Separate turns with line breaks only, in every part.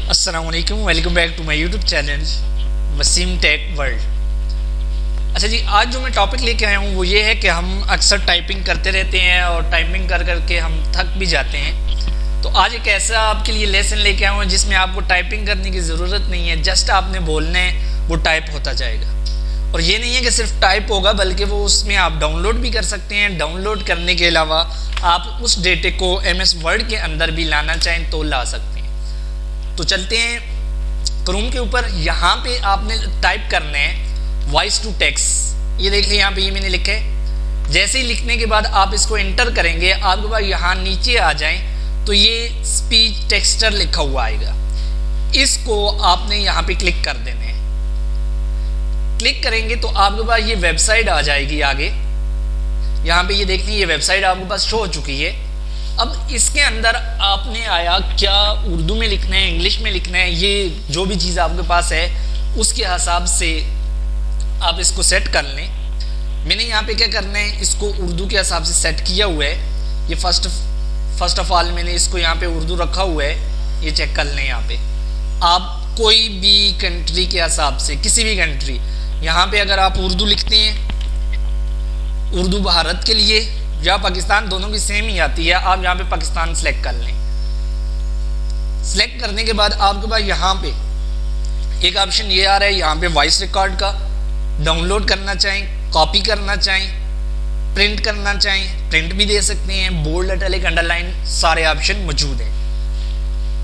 अस्सलाम वालेकुम, welcome back to my YouTube channel Wasim tech world. अच्छा जी, आज जो मैं टॉपिक लेके आया हूँ वो ये है कि हम अक्सर टाइपिंग करते रहते हैं और टाइपिंग कर करके हम थक भी जाते हैं। तो आज एक ऐसा आपके लिए लेसन लेके आया हूँ जिसमें आपको टाइपिंग करने की ज़रूरत नहीं है, जस्ट आपने बोलना है, वो टाइप होता जाएगा। और ये नहीं है कि सिर्फ टाइप होगा, बल्कि वो उसमें आप डाउनलोड भी कर सकते हैं। डाउनलोड करने के अलावा आप उस डेटे को MS वर्ड के अंदर भी लाना चाहें तो ला सकते हैं। तो चलते हैं क्रोम के ऊपर। यहाँ पे आपने टाइप करना है वॉइस टू टेक्स्ट। ये देख लीजिए, यहाँ पे ये मैंने लिखा है। जैसे ही लिखने के बाद आप इसको एंटर करेंगे, आपके पास यहाँ नीचे आ जाएं तो ये स्पीच टेक्सचर लिखा हुआ आएगा। इसको आपने यहाँ पे क्लिक कर देना है। क्लिक करेंगे तो आपके पास ये वेबसाइट आ जाएगी आगे। यहाँ पे ये देख लीजिए, ये वेबसाइट आपके पास शो हो चुकी है। अब इसके अंदर आपने आया क्या उर्दू में लिखना है, इंग्लिश में लिखना है, ये जो भी चीज़ आपके पास है उसके हिसाब से आप इसको सेट कर लें। मैंने यहाँ पे क्या करना है, इसको उर्दू के हिसाब से सेट किया हुआ है। ये फर्स्ट ऑफ ऑल मैंने इसको यहाँ पे उर्दू रखा हुआ है, ये चेक कर लें। यहाँ पे आप कोई भी कंट्री के हिसाब से, किसी भी कंट्री, यहाँ पे अगर आप उर्दू लिखते हैं, उर्दू भारत के लिए या पाकिस्तान, दोनों की सेम ही आती है। आप यहाँ पे पाकिस्तान सेलेक्ट कर लें। सेलेक्ट करने के बाद आपके पास यहाँ पे एक ऑप्शन ये आ रहा है, यहाँ पे वॉइस रिकॉर्ड का। डाउनलोड करना चाहें, कॉपी करना चाहें, प्रिंट करना चाहें, प्रिंट भी दे सकते हैं। बोल्ड, इटैलिक, अंडरलाइन सारे ऑप्शन मौजूद हैं।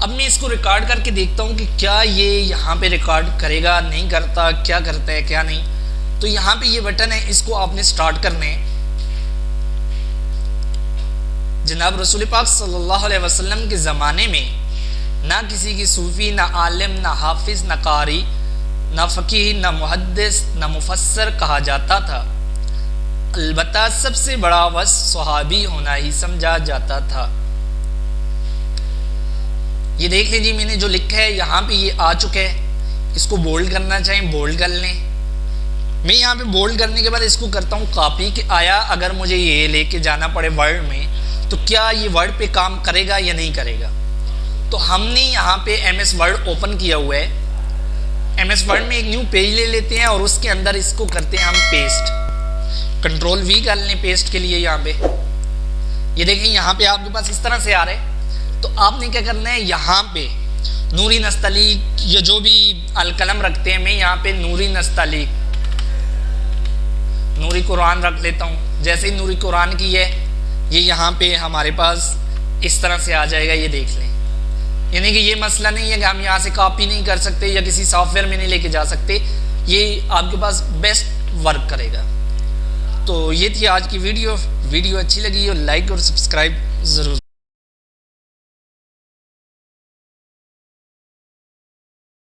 अब मैं इसको रिकॉर्ड करके देखता हूँ कि क्या ये यहाँ पे रिकॉर्ड करेगा, नहीं करता, क्या करता है क्या नहीं। तो यहाँ पे ये बटन है, इसको आपने स्टार्ट करना है। जनाब रसूल पाक सल्लल्लाहु अलैहि वसल्लम के ज़माने में ना किसी की सूफ़ी, ना आलिम, ना हाफिज़, ना कारी, ना फ़कीह, ना मुहद्दिस, ना मुफस्सर कहा जाता था। अलबत्ता सबसे बड़ा वस सहाबी होना ही समझा जाता था। ये देख लीजिए, मैंने जो लिखा है यहाँ पे ये आ चुका है। इसको बोल्ड करना चाहें बोल्ड कर लें। मैं यहाँ पे बोल्ड करने के बाद इसको करता हूँ कॉपी। कि आया अगर मुझे ये लेके जाना पड़े वर्ड में तो क्या ये वर्ड पे काम करेगा या नहीं करेगा। तो हमने यहाँ पे MS वर्ड ओपन किया हुआ है। MS वर्ड में एक न्यू पेज ले लेते हैं और उसके अंदर इसको करते हैं हम पेस्ट। Ctrl V कर लें पेस्ट के लिए। यहाँ पे ये देखें, यहाँ पे आपके पास इस तरह से आ रहा है। तो आपने क्या करना है, यहाँ पे नूरी नस्तलीक या जो भी अलकलम रखते हैं, मैं यहाँ पे नूरी नस्तलीक, नूरी कुरान रख लेता हूँ। जैसे ही नूरी कुरान की है, ये यहाँ पे हमारे पास इस तरह से आ जाएगा। ये देख लें, यानी कि ये मसला नहीं है कि हम यहाँ से कॉपी नहीं कर सकते या किसी सॉफ्टवेयर में नहीं लेके जा सकते। ये आपके पास बेस्ट वर्क करेगा। तो ये थी आज की वीडियो। वीडियो अच्छी लगी हो लाइक और सब्सक्राइब ज़रूर